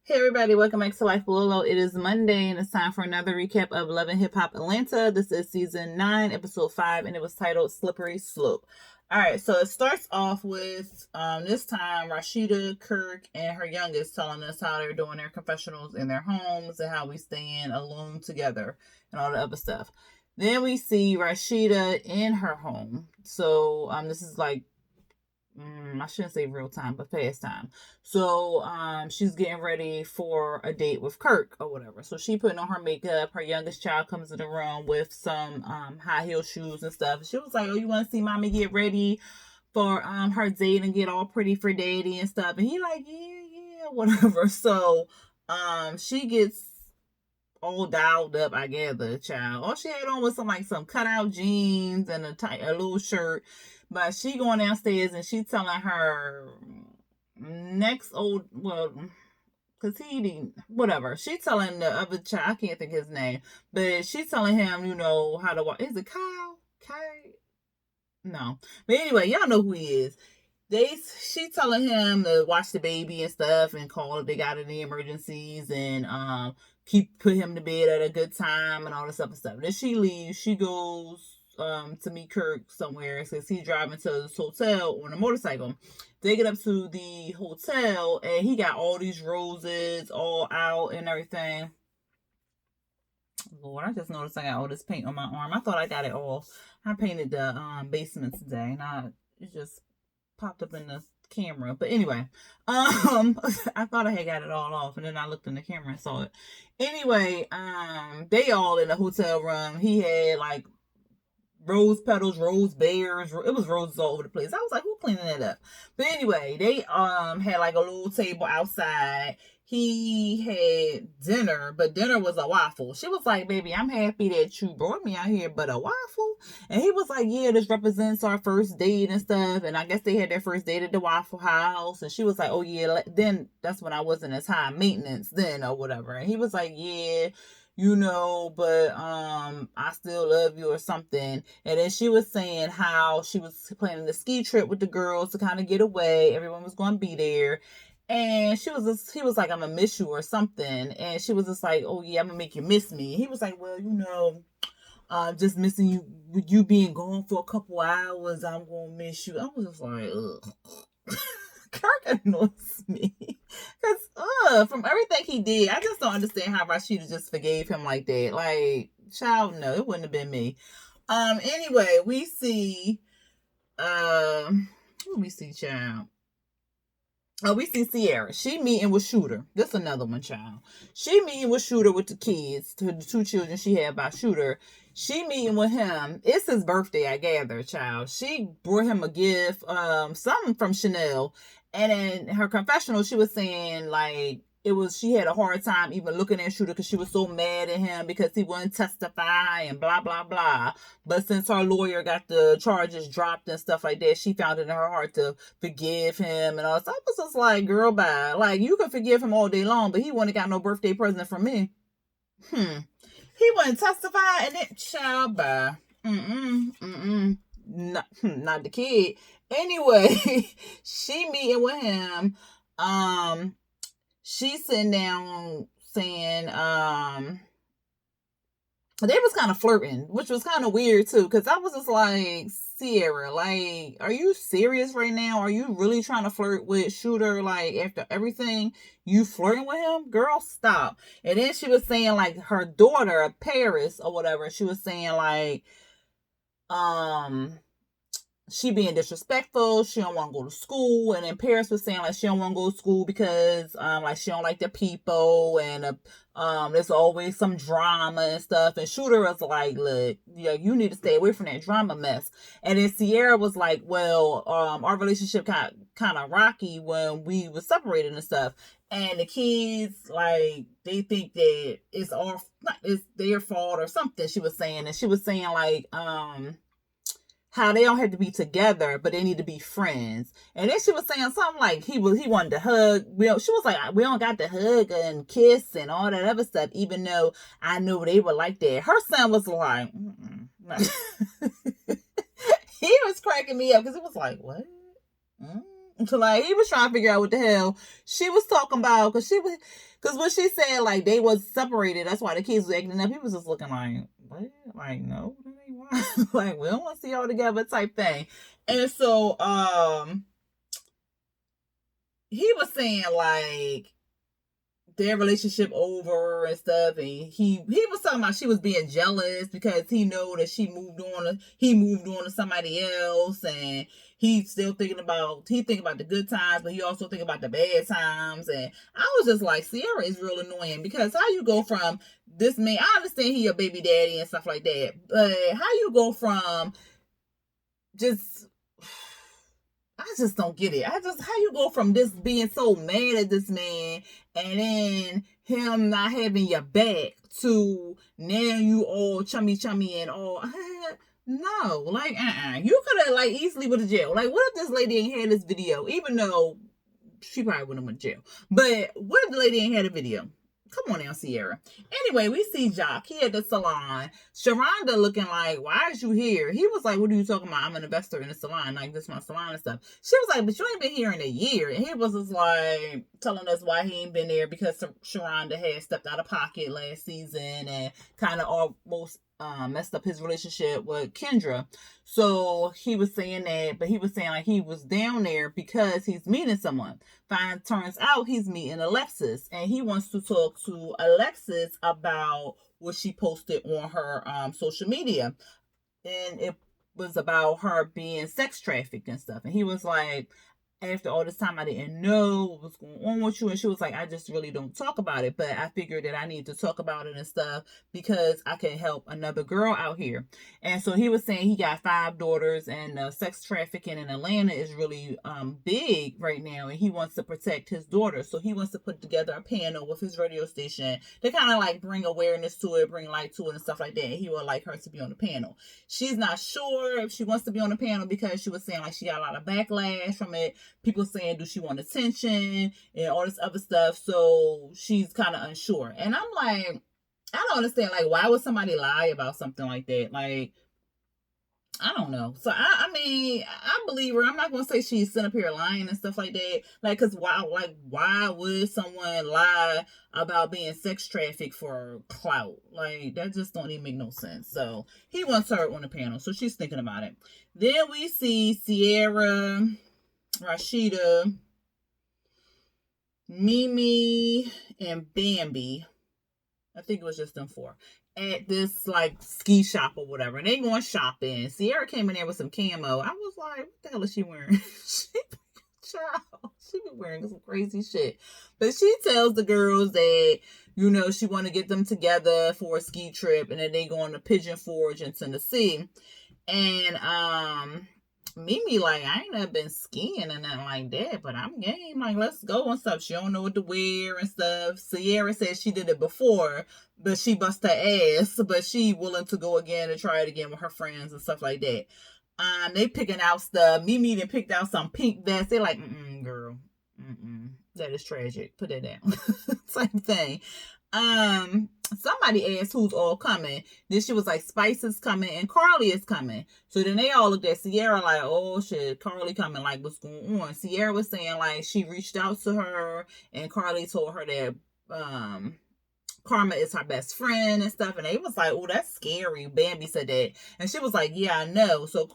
Hey everybody, welcome back to Life Below. It is Monday and it's time for another recap of Love and Hip Hop Atlanta. This is season 9, episode 5, and it was titled Slippery Slope. Alright, so it starts off with this time Rashida, Kirk, and her youngest telling us how they're doing their confessionals in their homes and how we staying alone together and all the other stuff. Then we see Rashida in her home. So this is like I shouldn't say real time, but past time. So she's getting ready for a date with Kirk or whatever. So she putting on her makeup. Her youngest child comes in the room with some high heel shoes and stuff. She was like, "Oh, you want to see mommy get ready for her date and get all pretty for daddy and stuff?" And he like, yeah, whatever. So she gets all dialed up, I gather, child. All she had on was some cutout jeans and a little shirt. But she going downstairs and she telling her cause whatever. She telling the other child, I can't think of his name, but she's telling him, how to walk. Is it Kyle? No. But anyway, y'all know who he is. She telling him to watch the baby and stuff and call if they got any emergencies and put him to bed at a good time and all this other stuff. Then she leaves. She goes to meet Kirk somewhere because he's driving to this hotel on a motorcycle. They get up to the hotel and he got all these roses all out and everything. Lord, I just noticed I got all this paint on my arm. I thought I got it all. I painted the basement today. Now it just popped up in the camera. But anyway, I thought I had got it all off, and then I looked in the camera and saw it. Anyway, they all in the hotel room. He had like rose petals, rose bears. It was roses all over the place. I was like, who cleaning that up? But anyway, they had like a little table outside. He had dinner, but dinner was a waffle. She was like, "Baby, I'm happy that you brought me out here, but a waffle?" And he was like, "Yeah, this represents our first date and stuff." And I guess they had their first date at the Waffle House. And she was like, "Oh yeah." Then that's when I wasn't as high maintenance then or whatever. And he was like, "Yeah, but I still love you," or something. And then she was saying how she was planning a ski trip with the girls to kind of get away. Everyone was going to be there. And he was like, "I'm gonna miss you," or something. And she was just like, "Oh yeah, I'm gonna make you miss me." He was like, "Well, just missing you being gone for a couple hours, I'm gonna miss you." I was just like, ugh. Kirk annoys me. Because from everything he did, I just don't understand how Rashida just forgave him like that. Like, child, no, it wouldn't have been me. Anyway, we see child. Oh, we see Sierra. She meeting with Shooter. This another one, child. She meeting with Shooter with the kids, the 2 children she had by Shooter. She meeting with him. It's his birthday, I gather, child. She brought him a gift, something from Chanel. And in her confessional, she was saying like she had a hard time even looking at Shooter because she was so mad at him because he wouldn't testify and blah blah blah. But since her lawyer got the charges dropped and stuff like that, she found it in her heart to forgive him and all. So I was just like, girl, bye. Like, you could forgive him all day long, but he wouldn't got no birthday present from me. He wouldn't testify and then child, bye. Not the kid. Anyway, she meeting with him. She's sitting down saying, they was kind of flirting, which was kind of weird too, because I was just like, Sierra, like, are you serious right now? Are you really trying to flirt with Shooter? Like, after everything, you flirting with him? Girl, stop. And then she was saying, like, her daughter, Paris, or whatever, she was saying, like, she being disrespectful, she don't want to go to school, and then Paris was saying like she don't want to go to school because like she don't like the people, and there's always some drama and stuff. And Shooter was like, "Look, yeah, you need to stay away from that drama mess." And then Sierra was like, "Well, our relationship got kind of rocky when we were separated and stuff." And the kids, like, they think that it's their fault or something. She was saying, and she was saying like, how they don't have to be together, but they need to be friends. And then she was saying something like he wanted to hug. She was like, we don't got to hug and kiss and all that other stuff, even though I knew they were like that. Her son was like, he was cracking me up because it was like, what? So like he was trying to figure out what the hell she was talking about, because when she said like they was separated, that's why the kids was acting up. He was just looking like, what? Like, no, that ain't why. Like, we don't want to see y'all together type thing. And so he was saying like their relationship over and stuff, and he was talking about she was being jealous because he know that he moved on to somebody else, and he thinking about the good times, but he also think about the bad times. And I was just like, Sierra is real annoying, because how you go from this man, I understand he your baby daddy and stuff like that, but how you go from just, I just don't get it. How you go from this being so mad at this man and then him not having your back to now you all chummy and all. No, like, you could have like easily went to jail. Like, what if this lady ain't had this video? Even though she probably wouldn't have went to jail. But what if the lady ain't had a video? Come on now, Sierra. Anyway, we see Jock. He at the salon. Sharonda looking like, why is you here? He was like, what are you talking about? I'm an investor in the salon. Like, this is my salon and stuff. She was like, but you ain't been here in a year. And he was just like, telling us why he ain't been there, because Sharonda had stepped out of pocket last season and kind of almost messed up his relationship with Kendra. So he was saying that, but he was saying like he was down there because he's meeting someone. Turns out he's meeting Alexis, and he wants to talk to Alexis about what she posted on her social media, and it was about her being sex trafficked and stuff. And he was like, after all this time, I didn't know what was going on with you. And she was like, I just really don't talk about it, but I figured that I need to talk about it and stuff because I can help another girl out here. And so he was saying he got 5 daughters, and sex trafficking in Atlanta is really big right now, and he wants to protect his daughters. So he wants to put together a panel with his radio station to kind of like bring awareness to it, bring light to it and stuff like that. And he would like her to be on the panel. She's not sure if she wants to be on the panel because she was saying like she got a lot of backlash from it. People saying, do she want attention and all this other stuff? So she's kind of unsure. And I'm like, I don't understand. Like, why would somebody lie about something like that? Like, I don't know. So I mean, I believe her. I'm not gonna say she's sitting up here lying and stuff like that. Like, cause why would someone lie about being sex trafficked for clout? Like, that just don't even make no sense. So he wants her on the panel. So she's thinking about it. Then we see Sierra, Rashida, Mimi, and Bambi. I think it was just them 4 at this like ski shop or whatever. And they going shopping. Sierra came in there with some camo. I was like, what the hell is she wearing? She be wearing some crazy shit. But she tells the girls that, you know, she want to get them together for a ski trip, and then they go on the Pigeon Forge in Tennessee. And Mimi like, I ain't never been skiing and nothing like that, but I'm game. Like, let's go and stuff. She don't know what to wear and stuff. Sierra said she did it before, but she bust her ass. But she willing to go again and try it again with her friends and stuff like that. They picking out stuff. Mimi then picked out some pink vest. They like, girl, that is tragic. Put that down. Same thing. Somebody asked who's all coming. Then she was like, Spice is coming and Carly is coming. So then they all looked at Sierra like, oh shit, Carly coming, like what's going on? Sierra was saying like she reached out to her, and Carly told her that Karma is her best friend and stuff. And they was like, oh, that's scary. Bambi said that. And she was like, yeah, I know. So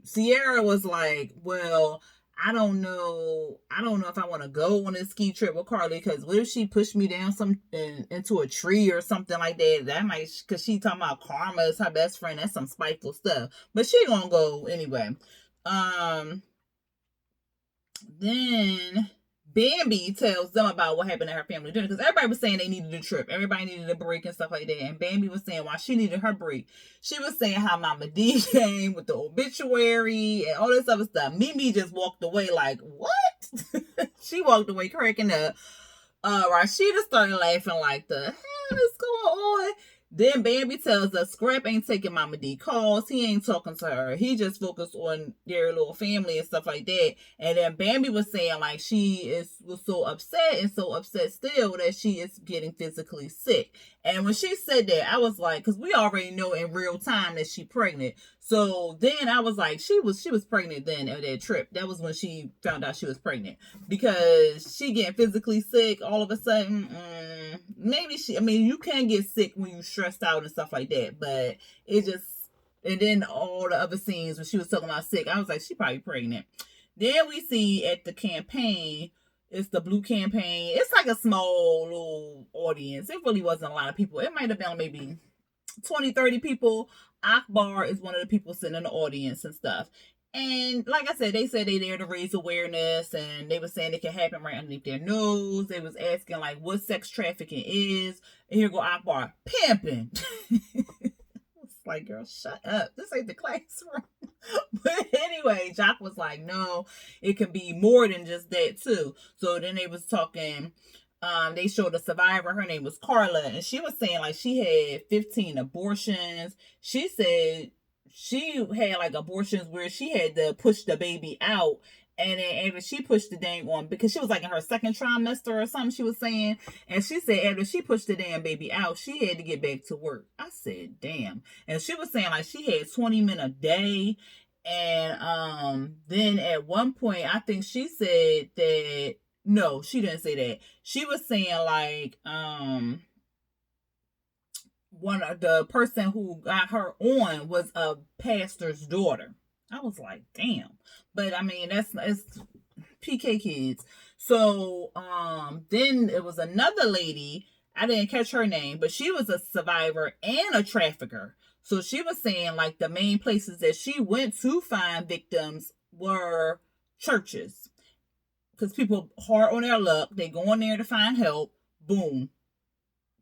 Sierra was like, well, I don't know if I want to go on a ski trip with Carly, because what if she pushed me down into a tree or something like that? That might, because she talking about Karma is her best friend. That's some spiteful stuff. But she gonna go anyway. Then Bambi tells them about what happened at her family dinner, because everybody was saying they needed a trip. Everybody needed a break and stuff like that. And Bambi was saying why she needed her break. She was saying how Mama D came with the obituary and all this other stuff. Mimi just walked away like, what? She walked away cracking up. Rashida started laughing like, the hell is going on? Then Bambi tells us Scrap ain't taking Mama D calls. He ain't talking to her. He just focused on their little family and stuff like that. And then Bambi was saying like was so upset and so upset still that she is getting physically sick. And when she said that, I was like, because we already know in real time that she pregnant. So then I was like, she was pregnant then at that trip. That was when she found out she was pregnant, because she getting physically sick all of a sudden. Maybe you can get sick when you stressed out and stuff like that, but it just, and then all the other scenes when she was talking about sick, I was like, she probably pregnant. Then we see at the campaign, it's the blue campaign. It's like a small little audience. It really wasn't a lot of people. It might have been maybe 20, 30 people. Akbar is one of the people sitting in the audience and stuff. And like I said, they said they there to raise awareness, and they were saying it can happen right underneath their nose. They was asking like what sex trafficking is. And here go Akbar, pimping. It's like, girl, shut up. This ain't the classroom. But anyway, Jock was like, no, it can be more than just that too. So then they was talking. They showed a survivor. Her name was Carla, and she was saying like she had 15 abortions. She said she had like abortions where she had to push the baby out, and then after she pushed the dang on, because she was like in her second trimester or something, she was saying, and she said after she pushed the damn baby out, she had to get back to work. I said, damn. And she was saying like she had 20 men a day. And then at one point, I think she said that, no, she didn't say that. She was saying like one of the person who got her on was a pastor's daughter. I was like, damn. But I mean, it's PK kids. So then it was another lady, I didn't catch her name, but she was a survivor and a trafficker. So she was saying like the main places that she went to find victims were churches, because people hard on their luck, they go in there to find help, boom.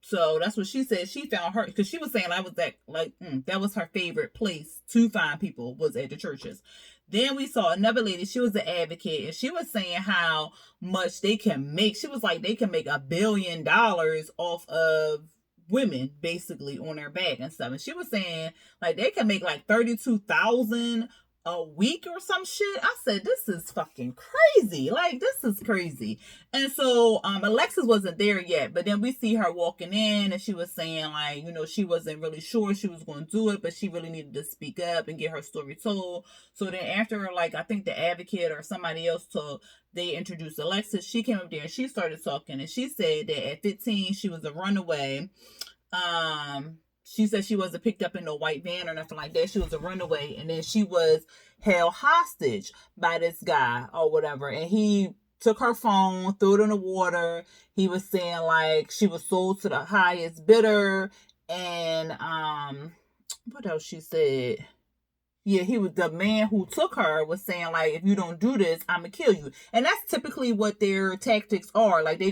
So that's what she said. She found her, because she was saying that was her favorite place to find people, was at the churches. Then we saw another lady. She was an advocate, and she was saying how much they can make. She was like, they can make $1 billion off of women basically on their back and stuff. And she was saying like they can make like 32,000 a week or some shit. I said, this is fucking crazy. Like, this is crazy. And so Alexis wasn't there yet, but then we see her walking in, and she was saying like, she wasn't really sure she was going to do it, but she really needed to speak up and get her story told. So then after, like, I think the advocate or somebody else they introduced Alexis, she came up there and she started talking, and she said that at 15 she was a runaway. She said she wasn't picked up in no white van or nothing like that. She was a runaway, and then she was held hostage by this guy or whatever. And he took her phone, threw it in the water. He was saying like she was sold to the highest bidder. And what else she said? Yeah, the man who took her was saying like, if you don't do this, I'm gonna kill you. And that's typically what their tactics are. Like they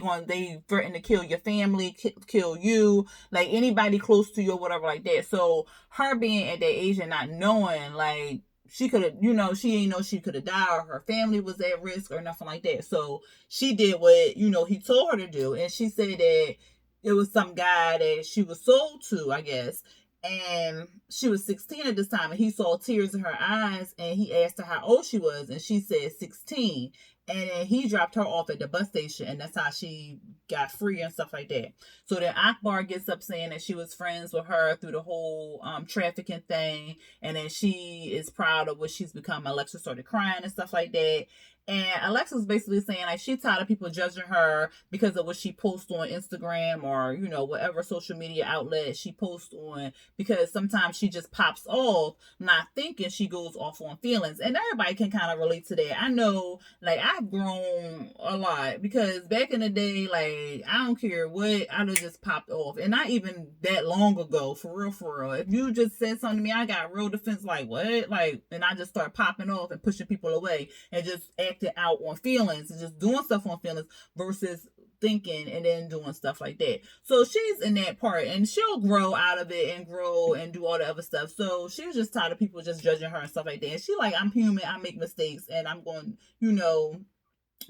threaten to kill your family, kill you, like anybody close to you or whatever like that. So her being at that age and not knowing, like, she could have, she ain't know she could have died, or her family was at risk or nothing like that. So she did what, he told her to do. And she said that it was some guy that she was sold to, I guess. And she was 16 at this time, and he saw tears in her eyes, and he asked her how old she was, and she said 16. And then he dropped her off at the bus station, and that's how she got free and stuff like that. So then Akbar gets up saying that she was friends with her through the whole trafficking thing, and then she is proud of what she's become. Alexa started crying and stuff like that. And Alexa's basically saying like she's tired of people judging her because of what she posts on Instagram or, whatever social media outlet she posts on, because sometimes she just pops off, not thinking, she goes off on feelings. And everybody can kind of relate to that. I know, like, I've grown a lot, because back in the day, like, I don't care what, I would just popped off. And not even that long ago, for real. If you just said something to me, I got real defense, like, what? Like, and I just start popping off and pushing people away and just acting out on feelings and just doing stuff on feelings versus thinking and then doing stuff like that. So she's in that part, and she'll grow out of it and grow and do all the other stuff. So she was just tired of people just judging her and stuff like that. And she like, I'm human, I make mistakes, and I'm going,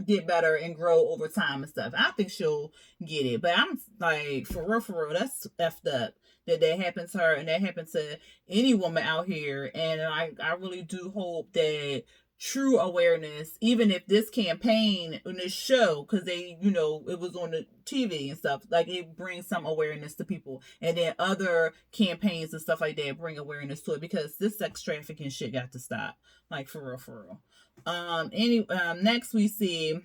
get better and grow over time and stuff. I think she'll get it. But I'm like, for real, that's effed up that happened to her and that happened to any woman out here. And I really do hope that true awareness, even if this campaign on this show, because they, it was on the TV and stuff, like it brings some awareness to people. And then other campaigns and stuff like that bring awareness to it, because this sex trafficking shit got to stop. Like, for real, for real. Next we see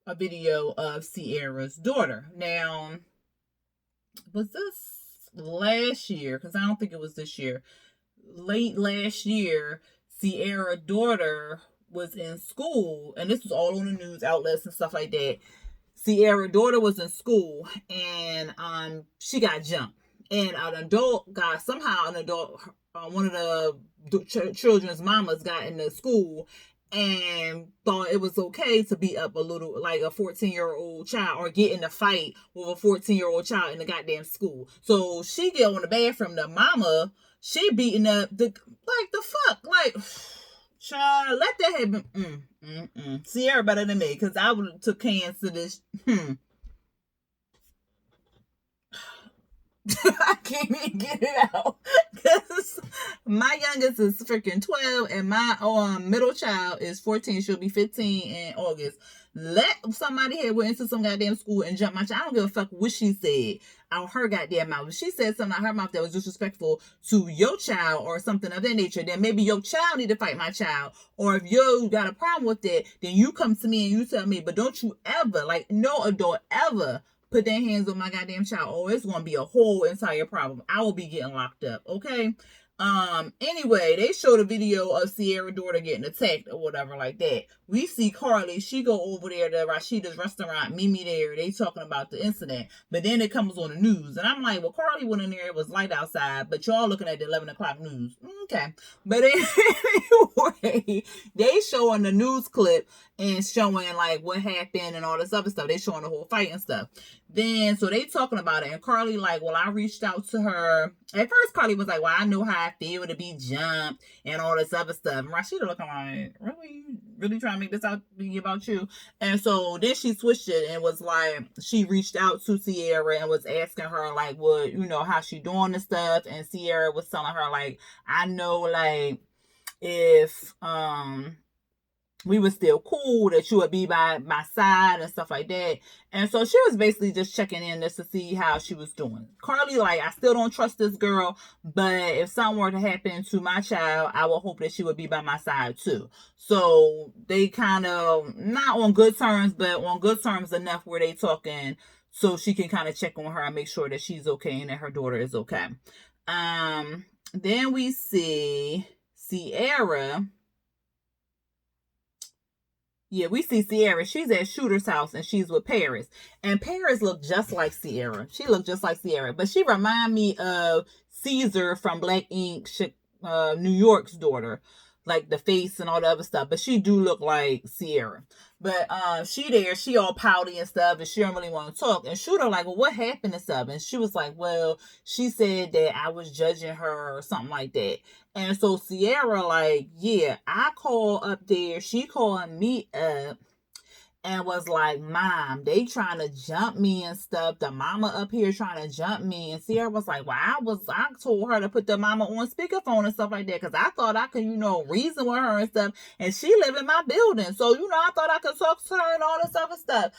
a video of Sierra's daughter. Now, was this last year? Because I don't think it was this year. Late last year, Sierra's daughter was in school, and this was all on the news outlets and stuff like that. Sierra's daughter was in school, and she got jumped. And an adult, one of the children's mamas got into school and thought it was okay to beat up a little, like a 14-year-old child, or get in a fight with a 14-year-old child in the goddamn school. So she get on the bathroom, the mama, she beating up the fuck, like, child, let that happen. Sierra better than me, because I would have took hands to this. I can't even get it out, because my youngest is freaking 12 and my middle child is 14. She'll be 15 in August. Let somebody here went into some goddamn school and jump my child. I don't give a fuck what she said out her goddamn mouth. If she said something out her mouth that was disrespectful to your child or something of that nature, then maybe your child need to fight my child. Or if you got a problem with it, then you come to me and you tell me. But don't you ever, like, no adult ever put their hands on my goddamn child. Oh, it's gonna be a whole entire problem. I will be getting locked up, okay? Anyway, they showed a video of Sierra's daughter getting attacked or whatever like that. We see Carly, she go over there to Rashida's restaurant, Mimi there, they talking about the incident, but then it comes on the news, and I'm like, well, Carly went in there, it was light outside, but y'all looking at the 11 o'clock news. Okay. But anyway, they showing the news clip and showing like what happened and all this other stuff. They showing the whole fight and stuff. Then, so they talking about it, and Carly like, well, I reached out to her. At first, Carly was like, well, I know how I feel to be jumped and all this other stuff. And Rashida looking like, really trying to make this out be about you? And so then she switched it and was like, she reached out to Sierra and was asking her like, what, how she doing and stuff. And Sierra was telling her like, I know like if we were still cool, that you would be by my side and stuff like that. And so she was basically just checking in just to see how she was doing. Carly, like, I still don't trust this girl, but if something were to happen to my child, I would hope that she would be by my side too. So they kind of, not on good terms, but on good terms enough where they talking so she can kind of check on her and make sure that she's okay and that her daughter is okay. Then we see Sierra. Yeah, we see Sierra. She's at Shooter's house and she's with Paris. And Paris looked just like Sierra. She looked just like Sierra. But she remind me of Caesar from Black Ink, New York's daughter. Like the face and all the other stuff. But she do look like Sierra. But she all pouty and stuff, and she don't really want to talk. And Shooter like, well, what happened and stuff? And she was like, well, she said that I was judging her or something like that. And so Sierra like, yeah, I called up there. She called me up and was like, Mom, they trying to jump me and stuff. The mama up here trying to jump me. And Sierra was like, well, I told her to put the mama on speakerphone and stuff like that, because I thought I could, reason with her and stuff. And she live in my building. So, I thought I could talk to her and all this other stuff.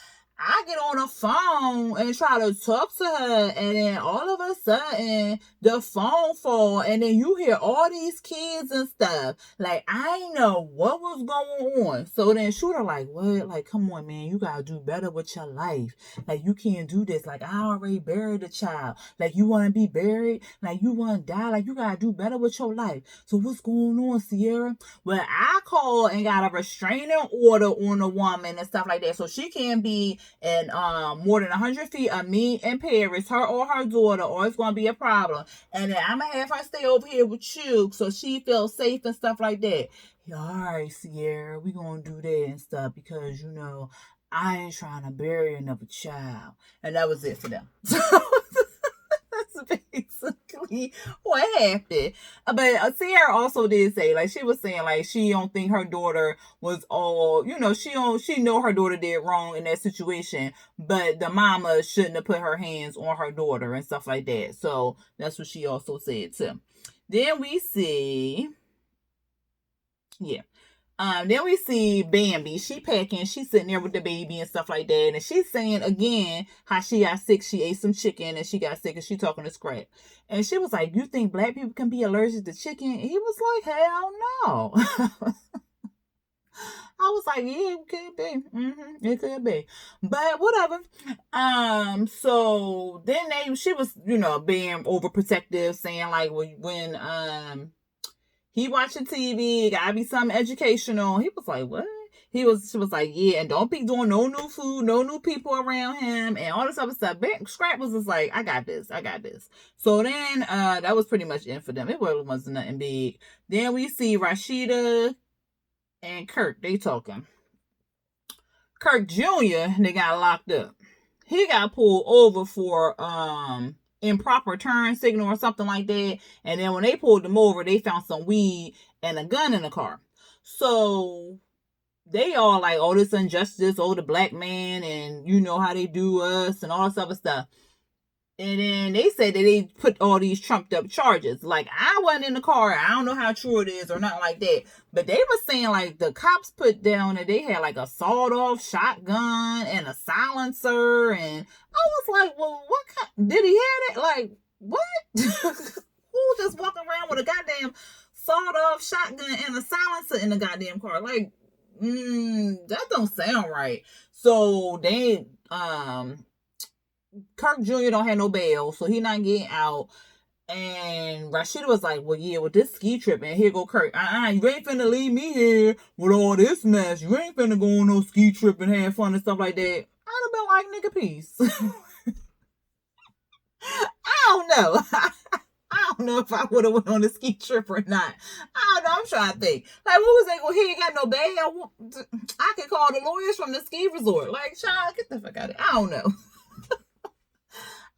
I get on the phone and try to talk to her, and then all of a sudden the phone fall, and then you hear all these kids and stuff. Like, I ain't know what was going on. So then Shooter like, what? Like, come on, man, you gotta do better with your life. Like, you can't do this. Like, I already buried the child. Like, you want to be buried? Like, you want to die? Like, you gotta do better with your life. So what's going on, Sierra? Well, I called and got a restraining order on the woman and stuff like that, so she can't be and more than 100 feet of me and Paris, her or her daughter, or it's gonna be a problem. And then I'm gonna have her stay over here with you so she feels safe and stuff like that. Yeah, all right, Sierra, we gonna do that and stuff, because I ain't trying to bury another child. And that was it for them. So that's basically what happened. But Sierra also did say, like, she was saying, like, she don't think her daughter was all, she know her daughter did wrong in that situation, but the mama shouldn't have put her hands on her daughter and stuff like that. So that's what she also said too. Then we see, yeah. Then we see Bambi. She packing. She's sitting there with the baby and stuff like that. And she's saying again how she got sick. She ate some chicken and she got sick, and she talking to Scrap. And she was like, "You think black people can be allergic to chicken?" And he was like, "Hell no." I was like, "Yeah, it could be. It could be, but whatever." So then she was, being overprotective, saying like, when he watching TV, gotta be something educational. He was like, "What?" She was like, "Yeah, and don't be doing no new food, no new people around him, and all this other stuff." Scrap was just like, I got this. So then, that was pretty much it for them. It really wasn't nothing big. Then we see Rashida and Kirk. They talking. Kirk Jr., they got locked up. He got pulled over for improper turn signal or something like that. And then when they pulled him over, they found some weed and a gun in the car. So they all like, "Oh, this injustice, oh, the black man, and you know how they do us and all this other stuff." And then they said that they put all these trumped up charges. Like, I wasn't in the car. I don't know how true it is or not like that. But they were saying like the cops put down that they had like a sawed-off shotgun and a silencer. And I was like, well, what kind? Did he have it? Like, what? Who just walking around with a goddamn sawed-off shotgun and a silencer in the goddamn car? Like, that don't sound right. So they, Kirk Jr. don't have no bail, so he not getting out. And Rashida was like, "Well, yeah, with this ski trip, and here go Kirk. You ain't finna leave me here with all this mess. You ain't finna go on no ski trip and have fun and stuff like that." I'd have been like, "Nigga, peace." I don't know. I don't know if I would have went on a ski trip or not. I don't know. I'm trying to think. Like, what was they? Well, he ain't got no bail. I could call the lawyers from the ski resort. Like, child, get the fuck out of here. I don't know.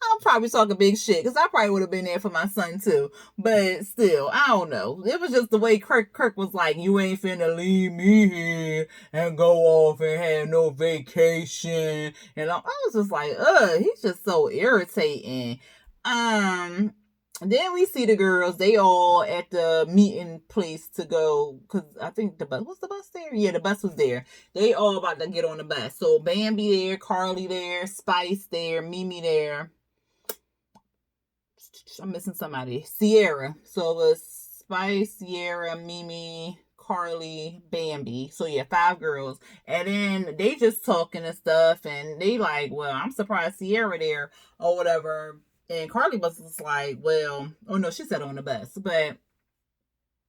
I'm probably talking big shit because I probably would have been there for my son too. But still, I don't know. It was just the way Kirk was like, "You ain't finna leave me here and go off and have no vacation." And I was just like, he's just so irritating. Then we see the girls. They all at the meeting place to go, because I think the bus was the bus there. Yeah, the bus was there. They all about to get on the bus. So Bambi there, Carly there, Spice there, Mimi there. I'm missing somebody. Sierra. So it was Spice, Sierra, Mimi, Carly, Bambi. So yeah, 5 girls. And then they just talking and stuff, and they like, "Well, I'm surprised Sierra there," or whatever. And Carly was just like, "Well," oh no, she said on the bus, but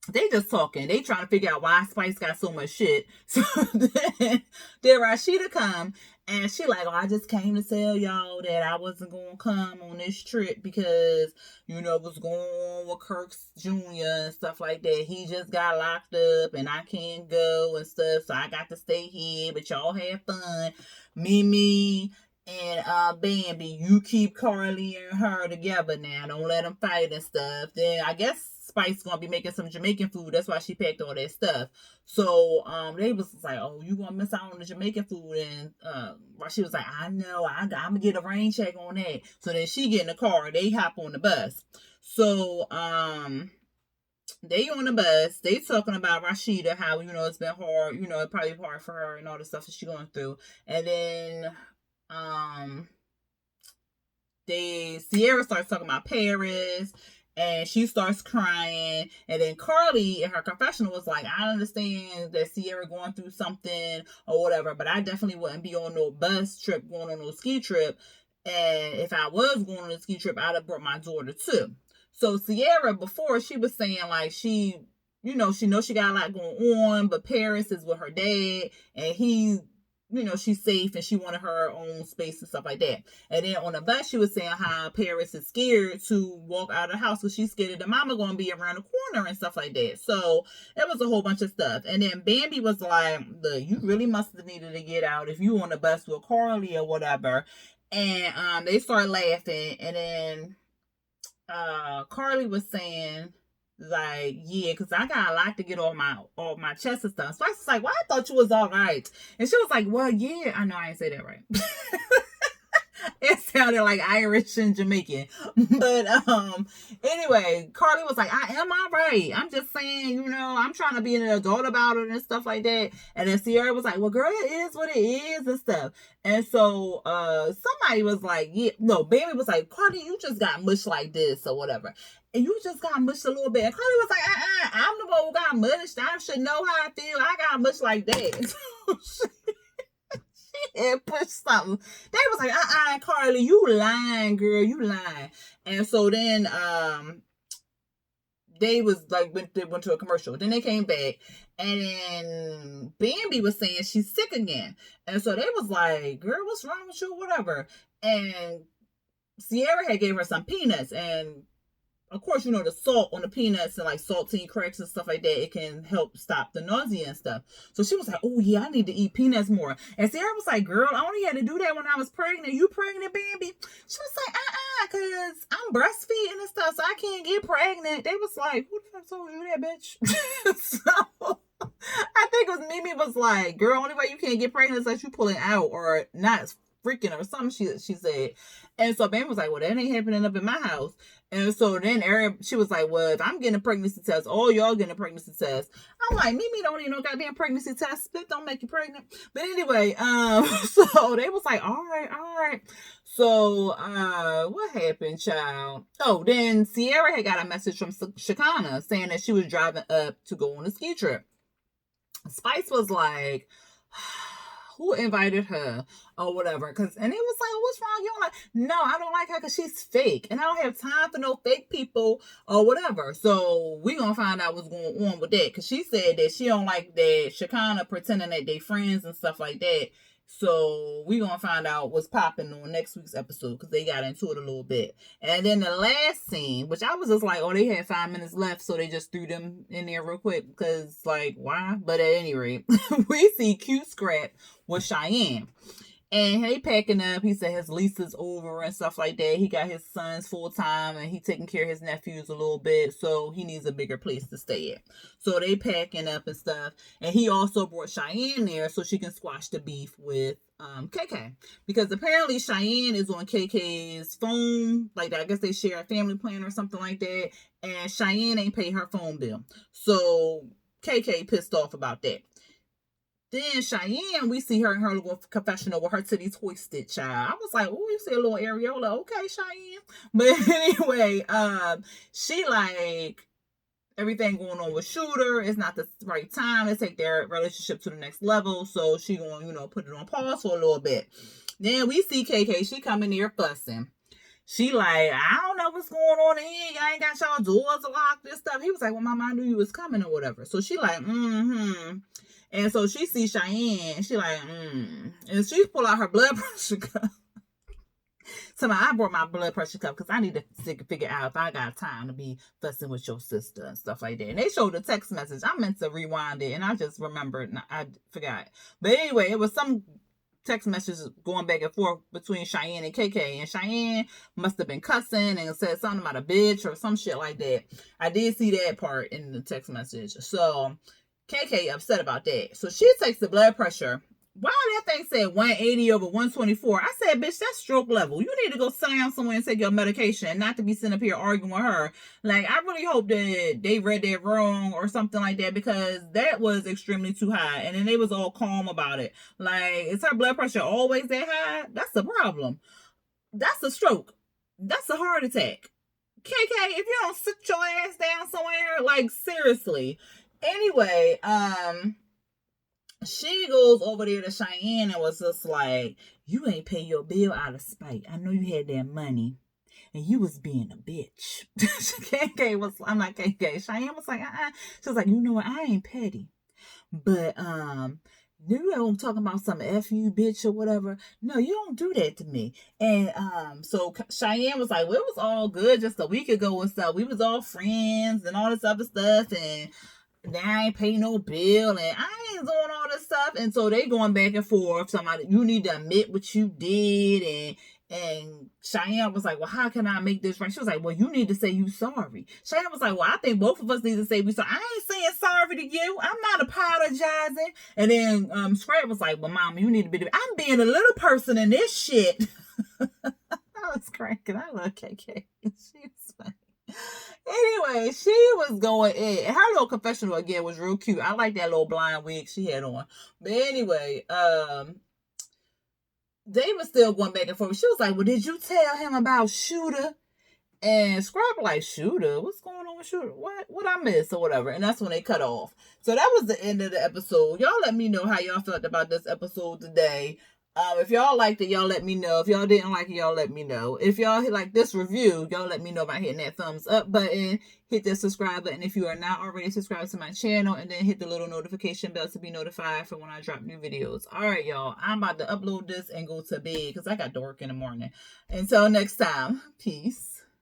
they just talking. They trying to figure out why Spice got so much shit. So then Rashida come, and she like, "Oh, I just came to tell y'all that I wasn't going to come on this trip because, what's going on with Kirk Jr. and stuff like that. He just got locked up and I can't go and stuff. So I got to stay here, but y'all have fun. Mimi and Bambi, you keep Carly and her together now. Don't let them fight and stuff." Then I guess Spice gonna be making some Jamaican food. That's why she packed all that stuff. So they was like, "Oh, you gonna miss out on the Jamaican food?" And she was like, "I know, I'm gonna get a rain check on that." So then she get in the car, they hop on the bus. So they on the bus, they talking about Rashida, how it's been hard, it probably hard for her and all the stuff that she's going through. And then Sierra starts talking about Paris, and she starts crying. And then Carly in her confessional was like, "I understand that Sierra going through something or whatever, but I definitely wouldn't be on no bus trip, going on no ski trip. And if I was going on a ski trip, I'd have brought my daughter too." So Sierra, before, she was saying like she knows she got a lot going on, but Paris is with her dad, and she's safe and she wanted her own space and stuff like that. And then on the bus, she was saying how Paris is scared to walk out of the house because she's scared that the mama going to be around the corner and stuff like that. So it was a whole bunch of stuff. And then Bambi was like, "Look, you really must have needed to get out if you on the bus with Carly or whatever." And they start laughing. And then Carly was saying like, yeah, because I got a lot to get off my chest and stuff. So I was like, well, I thought you was all right. And she was like, well, yeah, I know I ain't say that right. It sounded like Irish and Jamaican. But anyway, Carly was like, I am all right. I'm just saying, I'm trying to be an adult about it and stuff like that. And then Sierra was like, well, girl, it is what it is and stuff. And so somebody was like, yeah, no, Baby was like, Carly, you just got mushed like this or whatever. And you just got mushed a little bit. And Carly was like, I'm the one who got mushed. I should know how I feel. I got mushed like that. And push something. They was like, Carly, you lying, girl, you lying. And so then they was like they went to a commercial. Then they came back, and then Bambi was saying she's sick again. And so they was like, girl, what's wrong with you? Whatever. And Sierra had gave her some peanuts, and of course, the salt on the peanuts and like saltine cracks and stuff like that, it can help stop the nausea and stuff. So she was like, oh yeah, I need to eat peanuts more. And Sarah was like, girl, I only had to do that when I was pregnant. You pregnant, Bambi? She was like, because I'm breastfeeding and stuff, so I can't get pregnant. They was like, who the fuck told you that, bitch? So I think it was Mimi was like, girl, only way you can't get pregnant is that you pulling out or not freaking or something, she said. And so Bam was like, well, that ain't happening up in my house. And so then she was like, well, if I'm getting a pregnancy test, all y'all getting a pregnancy test. I'm like, Mimi don't need no goddamn pregnancy test. Spit don't make you pregnant. But anyway, so they was like, all right. So what happened, child? Oh, then Sierra had got a message from Shakana saying that she was driving up to go on a ski trip. Spice was like, who invited her or whatever? And it was like, what's wrong? You don't like? No, I don't like her because she's fake, and I don't have time for no fake people or whatever. So we gonna find out what's going on with that, because she said that she don't like that Shakana pretending that they friends and stuff like that. So we gonna find out what's popping on next week's episode, because they got into it a little bit. And then the last scene, which I was just like, oh, they had 5 minutes left, so they just threw them in there real quick, because like, why? But at any rate, we see Q Scrap with Cheyenne. And he packing up. He said his lease is over and stuff like that. He got his sons full time, and he taking care of his nephews a little bit, so he needs a bigger place to stay at. So they packing up and stuff. And he also brought Cheyenne there so she can squash the beef with KK, because apparently Cheyenne is on KK's phone. Like, I guess they share a family plan or something like that. And Cheyenne ain't pay her phone bill. So KK pissed off about that. Then Cheyenne, we see her in her little confessional with her titties twisted, child. I was like, oh, you see a little areola. Okay, Cheyenne. But anyway, she like, everything going on with Shooter. It's not the right time to take their relationship to the next level. So she going, put it on pause for a little bit. Then we see KK. She coming here fussing. She like, I don't know what's going on in here. Y'all ain't got y'all doors locked, this stuff. He was like, well, Mama, I knew you was coming or whatever. So she like, And so she sees Cheyenne. She like, And she pull out her blood pressure cup. So I brought my blood pressure cup because I need to figure out if I got time to be fussing with your sister and stuff like that. And they showed the text message. I meant to rewind it, and I just remembered. And I forgot. But anyway, it was some text messages going back and forth between Cheyenne and KK. And Cheyenne must have been cussing and said something about a bitch or some shit like that. I did see that part in the text message. So KK upset about that. So she takes the blood pressure. Why that thing said 180 over 124? I said, bitch, that's stroke level. You need to go sit down somewhere and take your medication, and not to be sitting up here arguing with her. Like, I really hope that they read that wrong or something like that, because that was extremely too high. And then they was all calm about it. Like, is her blood pressure always that high? That's the problem. That's a stroke. That's a heart attack. KK, if you don't sit your ass down somewhere, like, seriously. Anyway, she goes over there to Cheyenne and was just like, you ain't pay your bill out of spite. I know you had that money, and you was being a bitch. KK was, I'm like, KK. Cheyenne was like, She was like, you know what? I ain't petty. But, you know, I'm talking about some F you bitch or whatever. No, you don't do that to me. And so Cheyenne was like, well, it was all good just a week ago and stuff. We was all friends and all this other stuff. And I ain't pay no bill, and I ain't doing all this stuff. And so they going back and forth. Somebody, you need to admit what you did. And Cheyenne was like, well, how can I make this right? She was like, well, you need to say you sorry. Cheyenne was like, well, I think both of us need to say we sorry. I ain't saying sorry to you. I'm not apologizing. And then Scrap was like, well, Mama, you need to be, I'm being a little person in this shit. I was cracking. I love KK. She was funny. Anyway, she was going in. Her little confessional again was real cute. I like that little blind wig she had on. But anyway, they were still going back and forth. She was like, well, did you tell him about Shooter? And Scrap like, Shooter? What's going on with Shooter? What I missed or whatever? And that's when they cut off. So that was the end of the episode. Y'all let me know how y'all felt about this episode today. If y'all liked it, y'all let me know. If y'all didn't like it, y'all let me know. If y'all like this review, y'all let me know by hitting that thumbs up button. Hit the subscribe button if you are not already subscribed to my channel. And then hit the little notification bell to be notified for when I drop new videos. All right, y'all. I'm about to upload this and go to bed because I got to work in the morning. Until next time, peace.